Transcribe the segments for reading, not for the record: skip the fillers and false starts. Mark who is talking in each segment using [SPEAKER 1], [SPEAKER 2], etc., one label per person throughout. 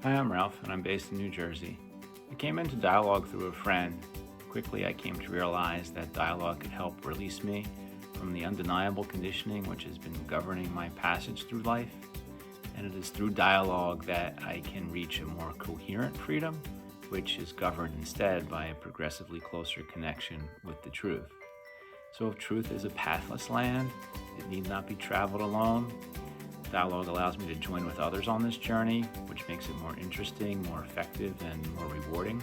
[SPEAKER 1] Hi, I'm Ralph, and I'm based in New Jersey. I came into dialogue through a friend. Quickly, I came to realize that dialogue could help release me from the undeniable conditioning which has been governing my passage through life. And it is through dialogue that I can reach a more coherent freedom, which is governed instead by a progressively closer connection with the truth. So if truth is a pathless land, it need not be traveled alone. Dialogue allows me to join with others on this journey, which makes it more interesting, more effective, and more rewarding.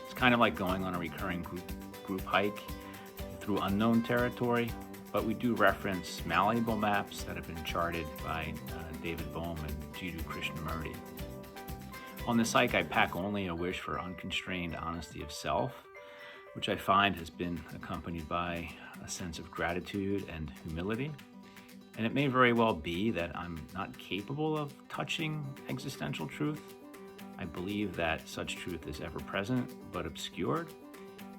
[SPEAKER 1] It's kind of like going on a recurring group hike through unknown territory, but we do reference malleable maps that have been charted by David Bohm and Jiddu Krishnamurti. On this hike, I pack only a wish for unconstrained honesty of self, which I find has been accompanied by a sense of gratitude and humility. And it may very well be that I'm not capable of touching existential truth. I believe that such truth is ever present but obscured.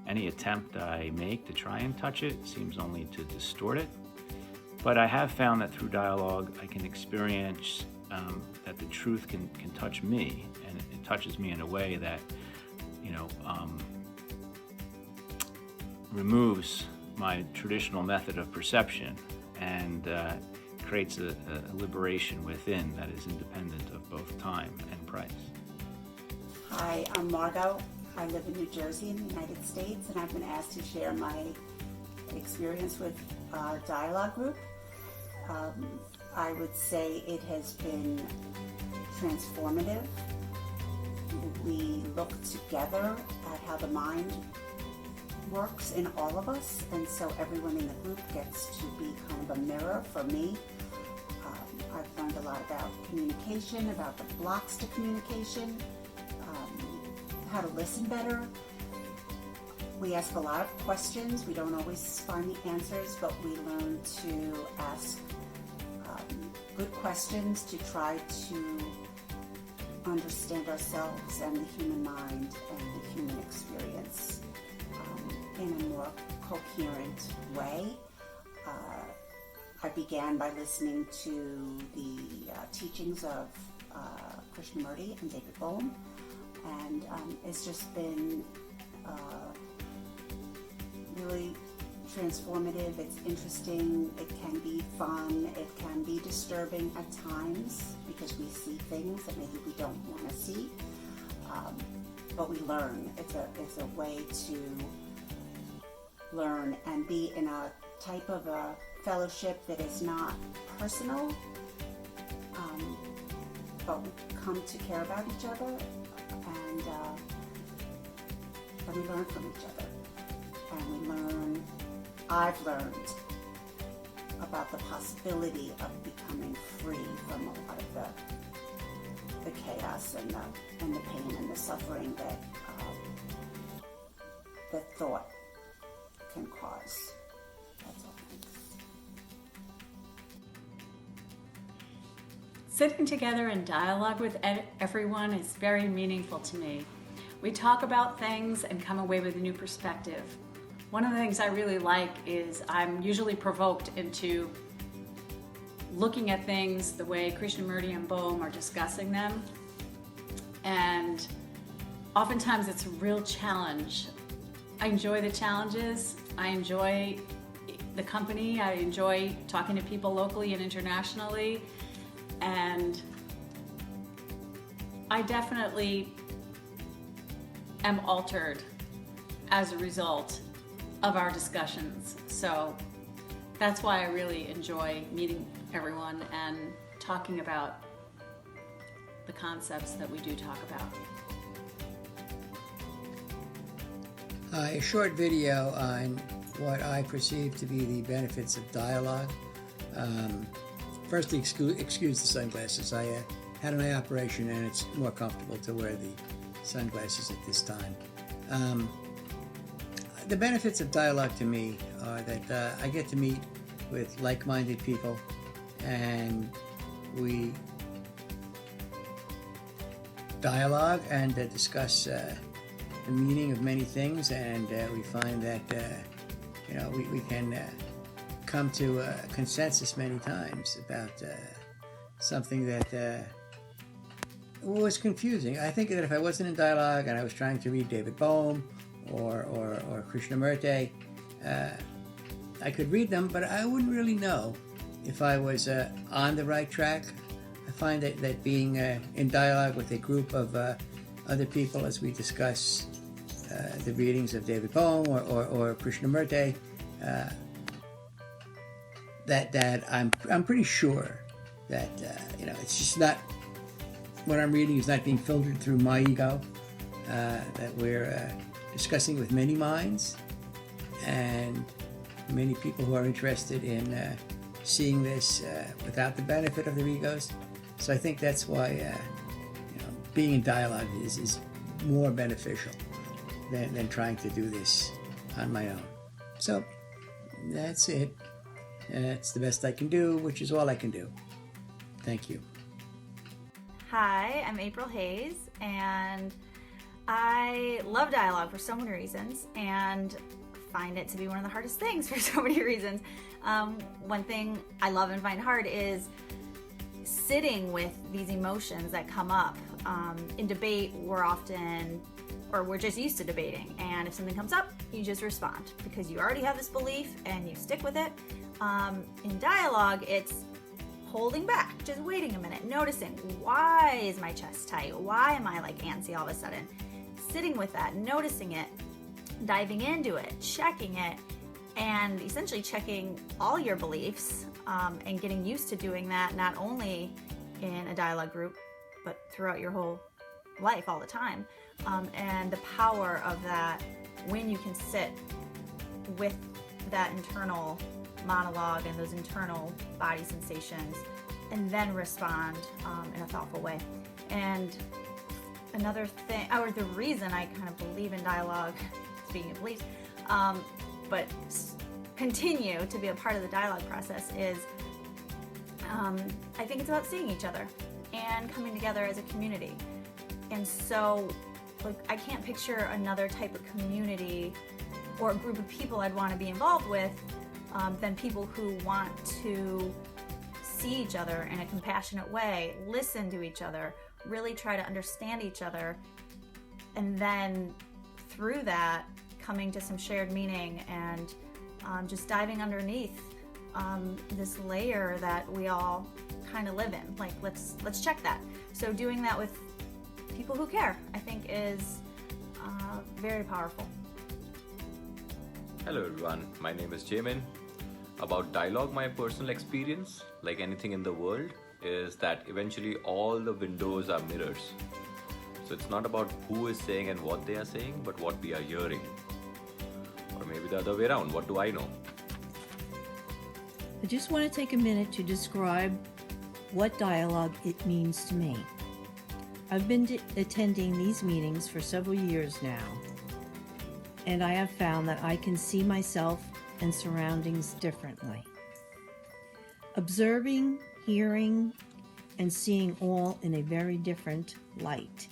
[SPEAKER 1] Any attempt I make to try and touch it seems only to distort it. But I have found that through dialogue, I can experience that the truth can touch me, and it touches me in a way that, removes my traditional method of perception and creates a liberation within that is independent of both time and price.
[SPEAKER 2] Hi, I'm Margot. I live in New Jersey in the United States, and I've been asked to share my experience with our dialogue group. I would say it has been transformative. We look together at how the mind works in all of us, and so everyone in the group gets to be kind of a mirror for me. I've learned a lot about communication, about the blocks to communication, how to listen better. We ask a lot of questions. We don't always find the answers, but we learn to ask good questions to try to understand ourselves and the human mind and the human experience in a more coherent way. I began by listening to the teachings of Krishnamurti and David Bohm, and it's just been really transformative. It's interesting, it can be fun, it can be disturbing at times because we see things that maybe we don't want to see, but we learn. It's a way to learn and be in a type of a fellowship that is not personal, but we come to care about each other, and we learn from each other. And I've learned about the possibility of becoming free from a lot of the chaos and the pain and the suffering that thought can cause. That's all.
[SPEAKER 3] Sitting together in dialogue with everyone is very meaningful to me. We talk about things and come away with a new perspective. One of the things I really like is I'm usually provoked into looking at things the way Krishnamurti and Bohm are discussing them. And oftentimes it's a real challenge. I enjoy the challenges. I enjoy the company. I enjoy talking to people locally and internationally. And I definitely am altered as a result of our discussions. So that's why I really enjoy meeting everyone and talking about the concepts that we do talk about.
[SPEAKER 4] A short video on what I perceive to be the benefits of dialogue. First, excuse the sunglasses. I had an eye operation, and it's more comfortable to wear the sunglasses at this time. The benefits of dialogue to me are that I get to meet with like-minded people, and we dialogue and discuss the meaning of many things, and we find that we can come to a consensus many times about something that was confusing. I think that if I wasn't in dialogue and I was trying to read David Bohm or Krishnamurti, I could read them, but I wouldn't really know if I was on the right track. I find that being in dialogue with a group of other people as we discuss the readings of David Bohm or Krishnamurti, that I'm pretty sure that it's just not what I'm reading is not being filtered through my ego. That we're discussing with many minds and many people who are interested in seeing this without the benefit of their egos. So I think that's why being in dialogue is more beneficial than trying to do this on my own. So that's it. It's the best I can do, which is all I can do. Thank you.
[SPEAKER 5] Hi, I'm April Hayes, and I love dialogue for so many reasons and find it to be one of the hardest things for so many reasons. One thing I love and find hard is sitting with these emotions that come up. In debate, we're just used to debating, and if something comes up, you just respond because you already have this belief and you stick with it. In dialogue, it's holding back, just waiting a minute, noticing why is my chest tight? Why am I like antsy all of a sudden? Sitting with that, noticing it, diving into it, checking it, and essentially checking all your beliefs and getting used to doing that not only in a dialogue group, but throughout your whole life all the time. And the power of that when you can sit with that internal monologue and those internal body sensations and then respond in a thoughtful way. And another thing, or the reason I kind of believe in dialogue, speaking of beliefs, but continue to be a part of the dialogue process is I think it's about seeing each other and coming together as a community. And so I can't picture another type of community or a group of people I'd want to be involved with than people who want to see each other in a compassionate way, listen to each other, really try to understand each other, and then through that coming to some shared meaning and just diving underneath this layer that we all kind of live in. Like let's check that. So doing that with people who care, I think, is very powerful.
[SPEAKER 6] Hello everyone, my name is Jamin. About dialogue, my personal experience, like anything in the world, is that eventually all the windows are mirrors. So it's not about who is saying and what they are saying, but what we are hearing. Or maybe the other way around, what do I know?
[SPEAKER 7] I just want to take a minute to describe what dialogue it means to me. I've been attending these meetings for several years now, and I have found that I can see myself and surroundings differently. Observing, hearing, and seeing all in a very different light.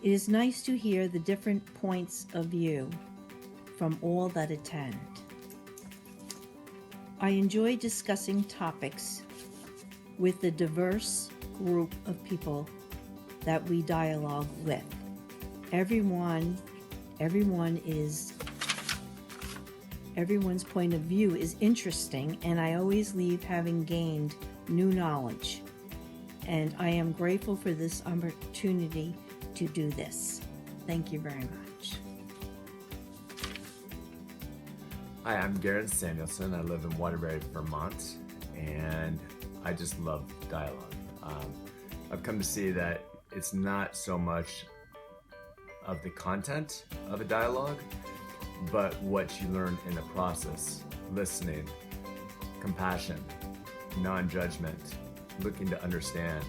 [SPEAKER 7] It is nice to hear the different points of view from all that attend. I enjoy discussing topics with the diverse group of people that we dialogue with. Everyone's point of view is interesting, and I always leave having gained new knowledge. And I am grateful for this opportunity to do this. Thank you very much.
[SPEAKER 8] Hi, I'm Garrett Samuelson. I live in Waterbury, Vermont, and I just love dialogue. I've come to see that it's not so much of the content of a dialogue, but what you learn in the process. Listening, compassion, non-judgment, looking to understand,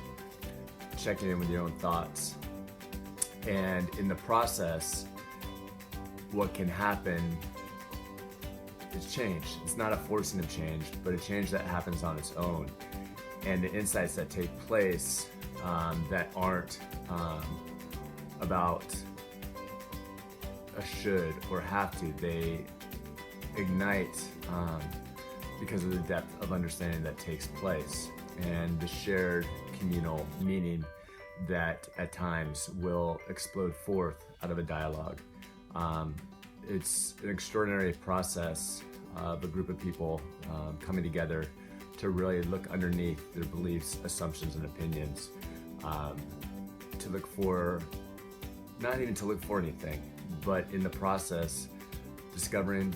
[SPEAKER 8] checking in with your own thoughts. And in the process, what can happen is change. It's not a forcing of change, but a change that happens on its own. And the insights that take place that aren't about a should or have to, they ignite because of the depth of understanding that takes place and the shared communal meaning that at times will explode forth out of a dialogue. It's an extraordinary process of a group of people coming together to really look underneath their beliefs, assumptions, and opinions, to look for, not even to look for anything, but in the process, discovering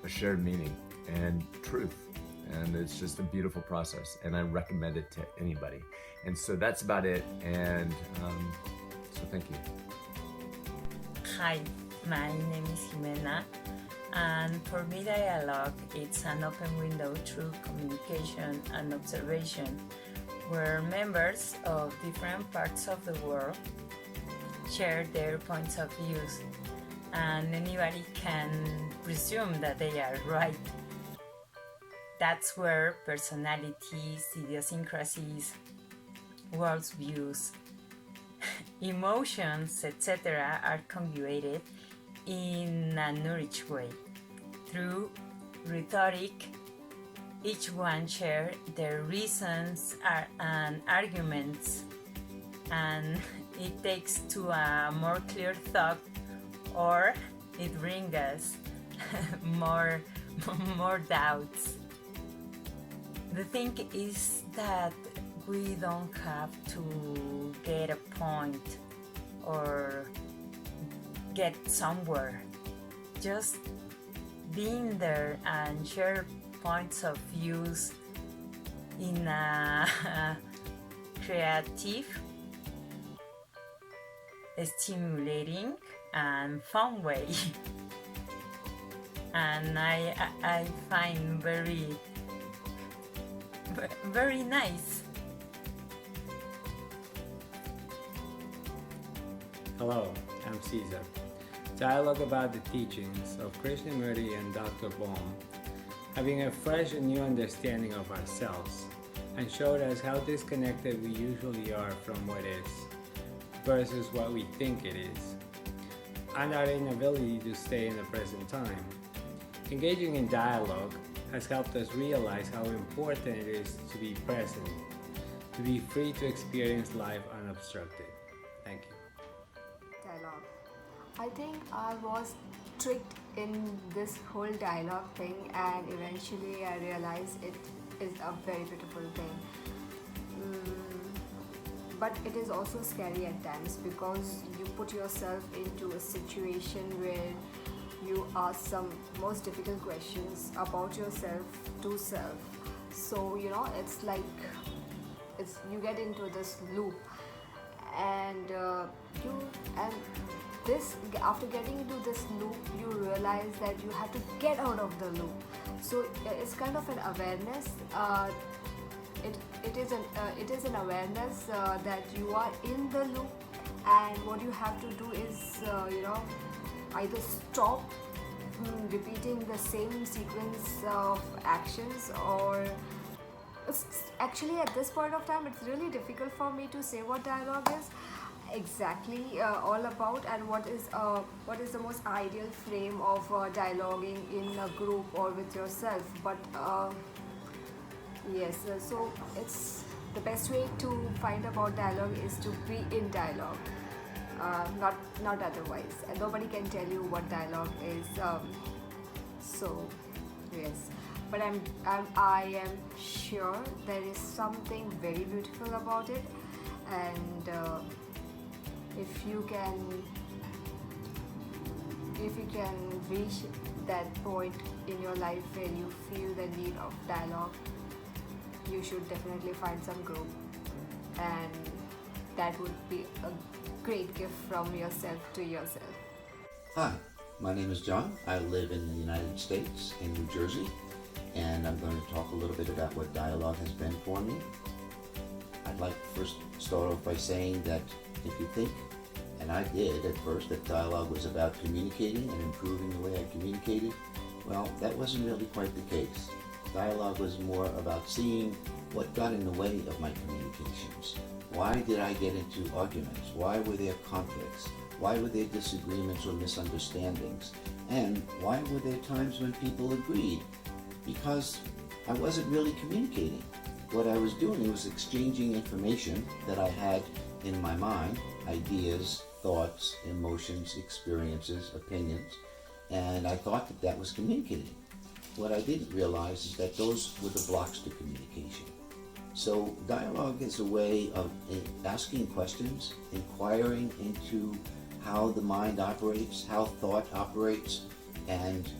[SPEAKER 8] a shared meaning and truth. And it's just a beautiful process, and I recommend it to anybody. And so that's about it, and so thank you.
[SPEAKER 9] Hi, my name is Jimena, and for me dialogue, it's an open window through communication and observation, where members of different parts of the world share their points of views, and anybody can presume that they are right. That's where personalities, idiosyncrasies, worldviews, emotions, etc. are conjugated in a nourished way. Through rhetoric, each one shares their reasons and arguments, and it takes to a more clear thought, or it brings us more doubts. The thing is that we don't have to get a point or get somewhere. Just being there and share points of views in a creative, stimulating, and fun way. And I find very nice.
[SPEAKER 10] Hello, I'm Caesar. Dialogue about the teachings of Krishnamurti and Dr. Bohm, having a fresh and new understanding of ourselves, and showed us how disconnected we usually are from what is, versus what we think it is, and our inability to stay in the present time. Engaging in dialogue has helped us realize how important it is to be present, to be free to experience life unobstructed. Thank you.
[SPEAKER 11] Dialogue. I think I was tricked in this whole dialogue thing, and eventually I realized it is a very beautiful thing. But it is also scary at times, because you put yourself into a situation where you ask some most difficult questions about yourself to self. So it's like you get into this loop, and after getting into this loop, you realize that you have to get out of the loop. So it's kind of an awareness. It is an awareness that you are in the loop, and what you have to do is either stop repeating the same sequence of actions, or actually at this point of time it's really difficult for me to say what dialogue is exactly all about, and what is the most ideal frame of dialoguing in a group or with yourself. But yes, so it's the best way to find about dialogue is to be in dialogue, not otherwise, and nobody can tell you what dialogue is. So yes, but I am sure there is something very beautiful about it, and if you can reach that point in your life where you feel the need of dialogue, you should definitely find some group, and that would be a great gift from yourself to yourself.
[SPEAKER 12] Hi, my name is John. I live in the United States, in New Jersey, and I'm going to talk a little bit about what dialogue has been for me. I'd like to first start off by saying that if you think, and I did at first, that dialogue was about communicating and improving the way I communicated, well, that wasn't really quite the case. Dialogue was more about seeing what got in the way of my communications. Why did I get into arguments? Why were there conflicts? Why were there disagreements or misunderstandings? And why were there times when people agreed? Because I wasn't really communicating. what I was doing was exchanging information that I had in my mind, ideas, thoughts, emotions, experiences, opinions, and I thought that that was communicating. What I didn't realize is that those were the blocks to communication. So dialogue is a way of asking questions, inquiring into how the mind operates, how thought operates, and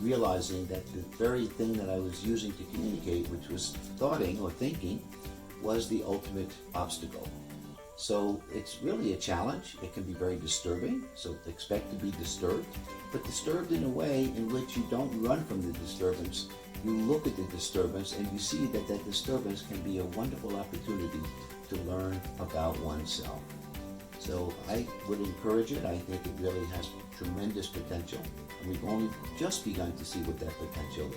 [SPEAKER 12] realizing that the very thing that I was using to communicate, which was thoughting or thinking, was the ultimate obstacle. So it's really a challenge. It can be very disturbing, so expect to be disturbed, but disturbed in a way in which you don't run from the disturbance. You look at the disturbance and you see that that disturbance can be a wonderful opportunity to learn about oneself. So I would encourage it. I think it really has tremendous potential. And we've only just begun to see what that potential